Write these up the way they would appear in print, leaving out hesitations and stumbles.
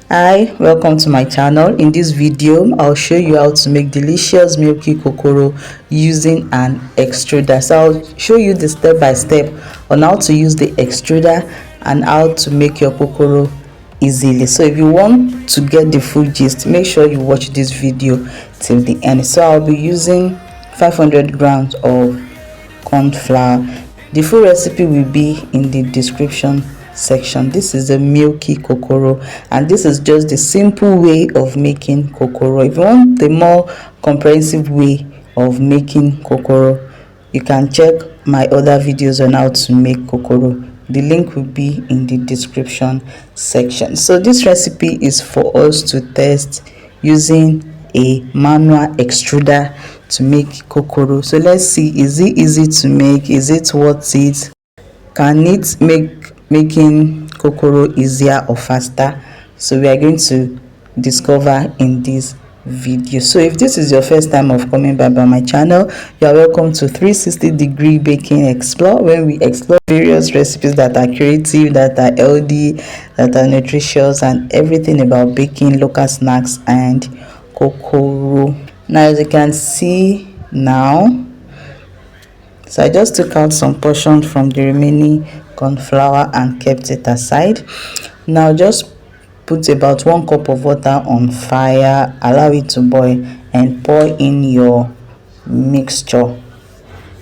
Hi, welcome to my channel. In this video I'll show you how to make delicious milky kokoro using an extruder. So I'll show you the step by step on how to use the extruder and how to make your kokoro easily. So if you want to get the full gist, make sure you watch this video till the end. So I'll be using 500 grams of corn flour. The full recipe will be in the description section. This is a milky kokoro, and this is just the simple way of making kokoro. If you want the more comprehensive way of making kokoro, you can check my other videos on how to make kokoro. The link will be in the description section. So this recipe is for us to test using a manual extruder to make kokoro. So let's see, is it easy to make? Is it worth it? Can it make making kokoro easier or faster? So we are going to discover in this video. So if this is your first time of coming by my channel, you are welcome to 360-degree baking explore, where we explore various recipes that are creative, that are healthy, that are nutritious, and everything about baking, local snacks, and kokoro. Now as you can see now, so I just took out some portion from the remaining corn flour and kept it aside. Now just put about 1 cup of water on fire, allow it to boil, and pour in your mixture.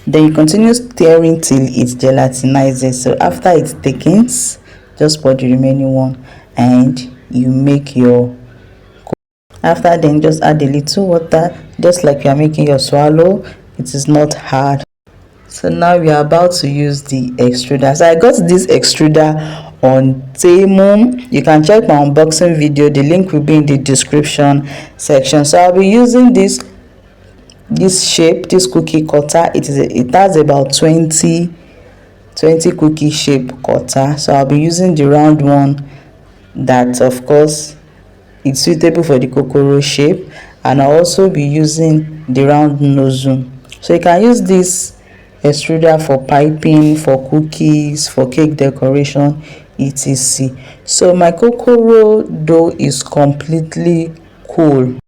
Then you continue stirring till it gelatinizes. So after it thickens, just pour the remaining one and you make your. After then, just add a little water, just like you are making your swallow. It is not hard. So now we are about to use the extruder. So I got this extruder on Temu. You can check my unboxing video. The link will be in the description section. So I'll be using this shape, this cookie cutter. It has about 20 cookie shape cutter. So I'll be using the round one that of course it's suitable for the kokoro shape, and I'll also be using the round nozzle. So you can use this extruder for piping, for cookies, for cake decoration, etc. So my kokoro dough is completely cool.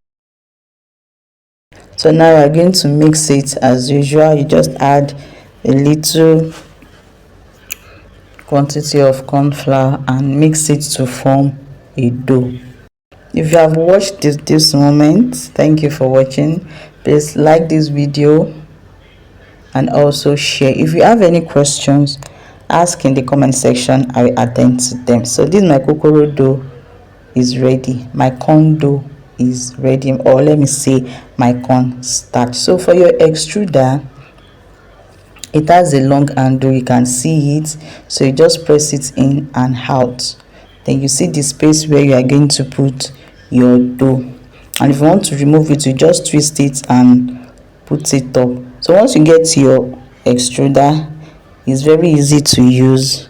So now we're going to mix it as usual. You just add a little quantity of corn flour and mix it to form a dough. If you have watched this moment, thank you for watching. Please like this video and also share. If you have any questions, ask in the comment section. I will attend to them. So this my kokoro dough is ready. My corn dough is ready, or let me say my corn starch. So for your extruder, it has a long handle, you can see it. So you just press it in and out. Then you see the space where you are going to put your dough, and if you want to remove it, you just twist it and put it up. So once you get your extruder, it's very easy to use.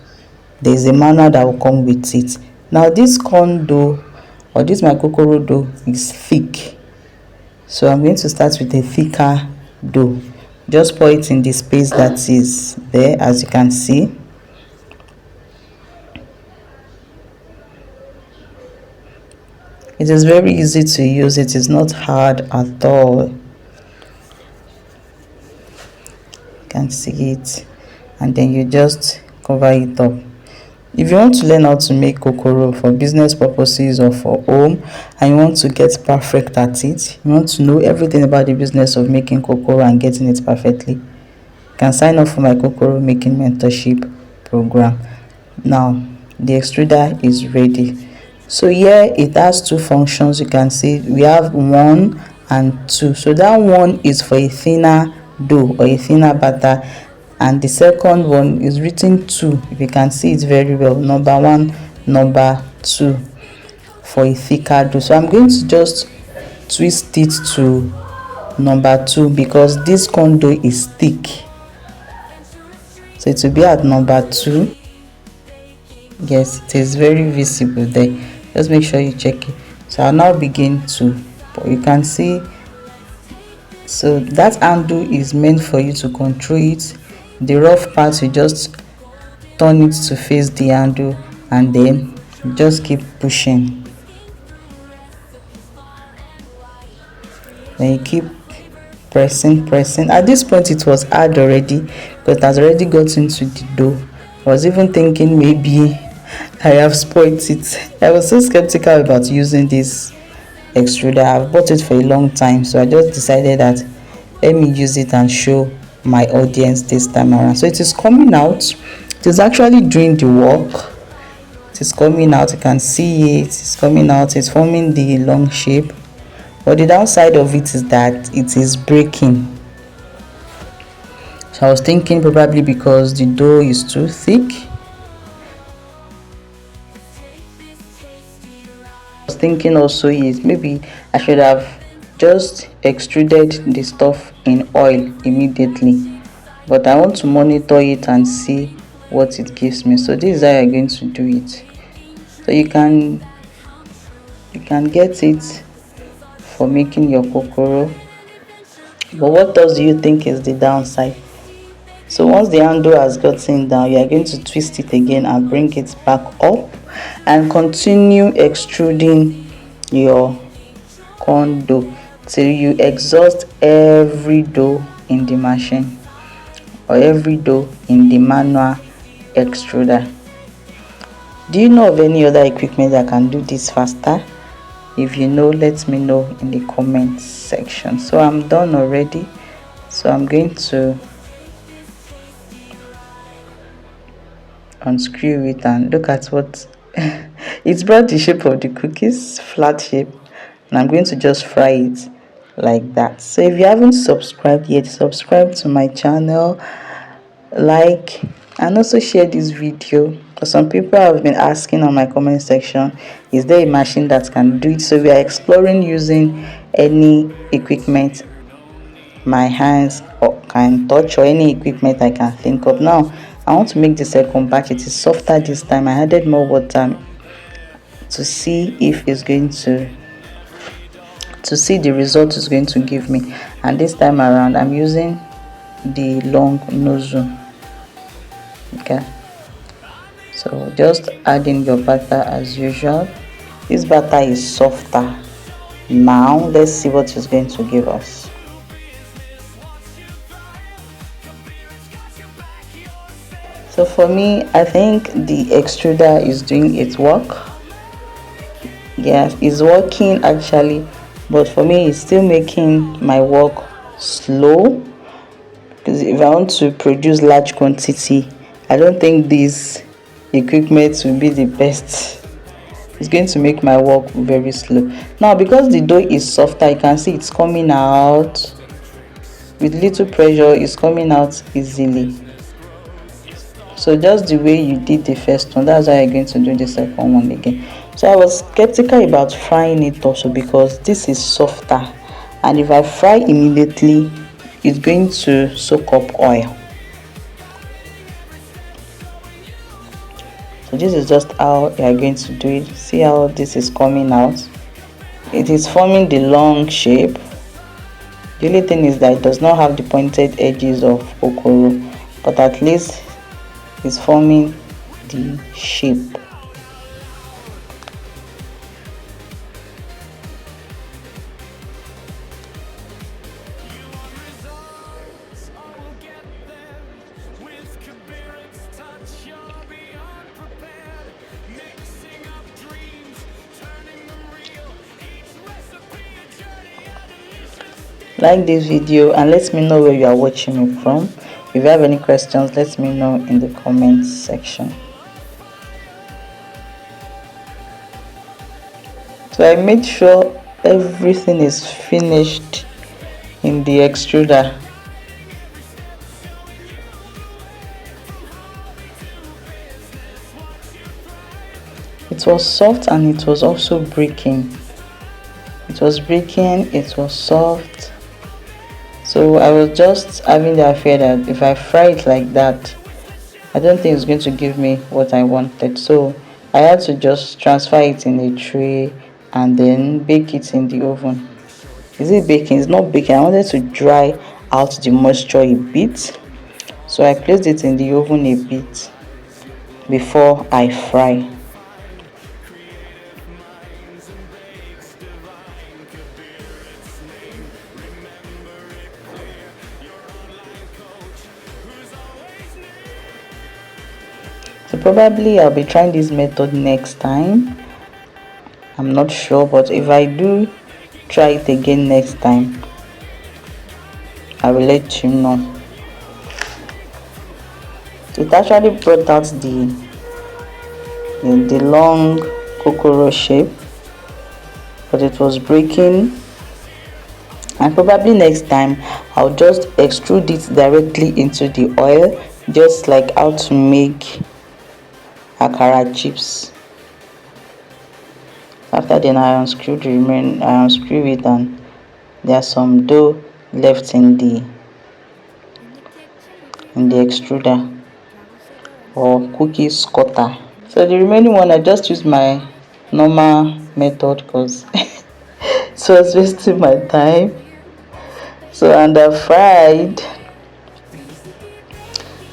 There's a manual that will come with it. Now this corn dough, or this my kokoro dough, is thick, so I'm going to start with a thicker dough. Just pour it in the space that is there, as you can see. It is very easy to use. It is not hard at all. You can see it, and then you just cover it up. If you want to learn how to make kokoro for business purposes or for home, and you want to get perfect at it, you want to know everything about the business of making kokoro and getting it perfectly, you can sign up for my kokoro making mentorship program. Now the extruder is ready. So here it has two functions. You can see we have 1 and 2. So that one is for a thinner dough or a thinner batter, and the second one is written 2. If you can see it very well, number 1, number 2, for a thicker dough. So I'm going to just twist it to number 2 because this corn dough is thick, so it will be at number 2. Yes, it is very visible there. Just make sure you check it. So I'll now begin to pour. You can see, so that handle is meant for you to control it. The rough part, you just turn it to face the handle and then just keep pushing. Then you keep pressing. At this point it was hard already because it has already got into the dough. I was even thinking maybe I have spoiled it. I was so skeptical about using this extruder. I've bought it for a long time, so I just decided that let me use it and show my audience this time around. So it is coming out. It is actually doing the work. It is coming out. You can see it. It's coming out. It's forming the long shape. But the downside of it is that it is breaking. So I was thinking probably because the dough is too thick. I was thinking also is maybe I should have just extruded the stuff in oil immediately. But I want to monitor it and see what it gives me. So this is how you're going to do it. So you can get it for making your kokoro. But what else do you think is the downside? So once the handle has gotten down, you are going to twist it again and bring it back up and continue extruding your corn dough till you exhaust every dough in the machine or every dough in the manual extruder. Do you know of any other equipment that can do this faster? If you know, let me know in the comments section. So I'm done already. So I'm going to unscrew it and look at what it's brought the shape of the cookies, flat shape, and I'm going to just fry it like that. So if you haven't subscribed yet, subscribe to my channel, like, and also share this video. Some people have been asking on my comment section, is there a machine that can do it? So we are exploring using any equipment my hands can touch or any equipment I can think of. Now I want to make the second batch. It is softer this time. I added more water to see if it's going to see the result it's going to give me, and this time around I'm using the long nozzle. Okay, so just add in your butter as usual. This butter is softer. Now let's see what it's going to give us. So for me, I think the extruder is doing its work. Yes, it's working actually, but for me it's still making my work slow, because if I want to produce large quantity, I don't think this equipment will be the best. It's going to make my work very slow. Now because the dough is softer, you can see it's coming out with little pressure. It's coming out easily. So just the way you did the first one, that's how you're going to do the second one again. So I was skeptical about frying it also because this is softer, and if I fry immediately it's going to soak up oil. So this is just how you are going to do it. See how this is coming out. It is forming the long shape. The only thing is that it does not have the pointed edges of kokoro, but at least it's forming the shape. Like this video and let me know where you are watching me from. If you have any questions, let me know in the comments section. So I made sure everything is finished in the extruder. It was soft and it was also breaking. It was breaking, it was soft. So I was just having the fear that if I fry it like that, I don't think it's going to give me what I wanted. So I had to just transfer it in a tray and then bake it in the oven. Is it baking? It's not baking. I wanted to dry out the moisture a bit. So I placed it in the oven a bit before I fry. So probably I'll be trying this method next time. I'm not sure, but if I do try it again next time, I will let you know. So it actually brought out the long Kokoro shape, but it was breaking. And probably next time I'll just extrude it directly into the oil, just like how to make akara chips. After then I unscrew it, and there's some dough left in the extruder or cookies cutter. So the remaining one I just use my normal method because it was wasting my time. So and I fried.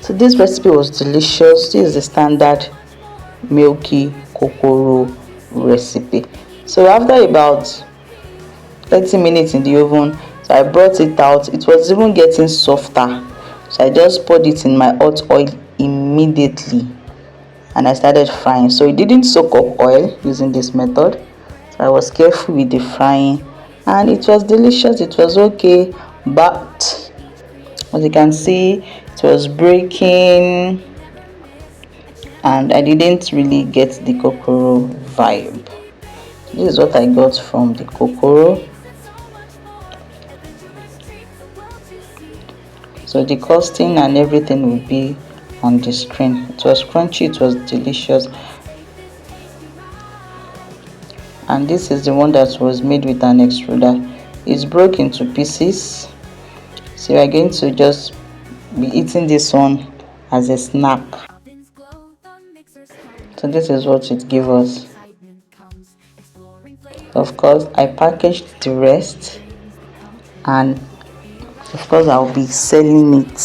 So this recipe was delicious. This is the standard Milky Kokoro recipe. So after about 30 minutes in the oven, so I brought it out. It was even getting softer, so I just poured it in my hot oil immediately and I started frying. So it didn't soak up oil using this method, so I was careful with the frying and it was delicious. It was okay, but as you can see, it was breaking and I didn't really get the Kokoro vibe. This is what I got from the Kokoro. So the costing and everything will be on the screen. It was crunchy, it was delicious, and this is the one that was made with an extruder. It's broke into pieces, so we are going to just be eating this one as a snack. So this is what it gave us. Of course I packaged the rest, and of course I'll be selling it.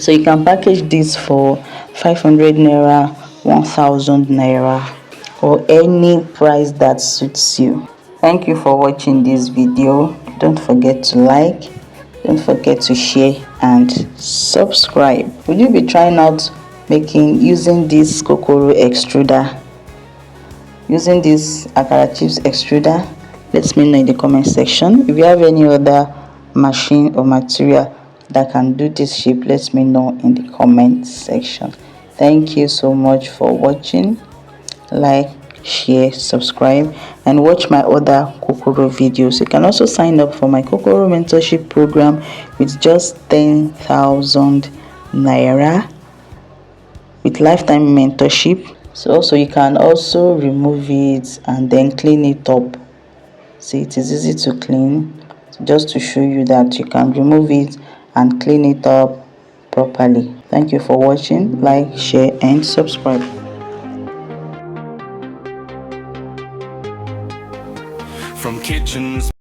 So you can package this for 500 naira, 1000 naira, or any price that suits you. Thank you for watching this video. Don't forget to like, don't forget to share and subscribe. Will you be trying out using this Kokoro extruder, using this akara chips extruder? Let me know in the comment section. If you have any other machine or material that can do this shape, let me know in the comment section. Thank you so much for watching. Like, share, subscribe, and watch my other Kokoro videos. You can also sign up for my Kokoro mentorship program with just 10,000 naira with lifetime mentorship. So also you can also remove it and then clean it up. See, it is easy to clean. So just to show you that you can remove it and clean it up properly. Thank you for watching. Like, share, and subscribe. From kitchens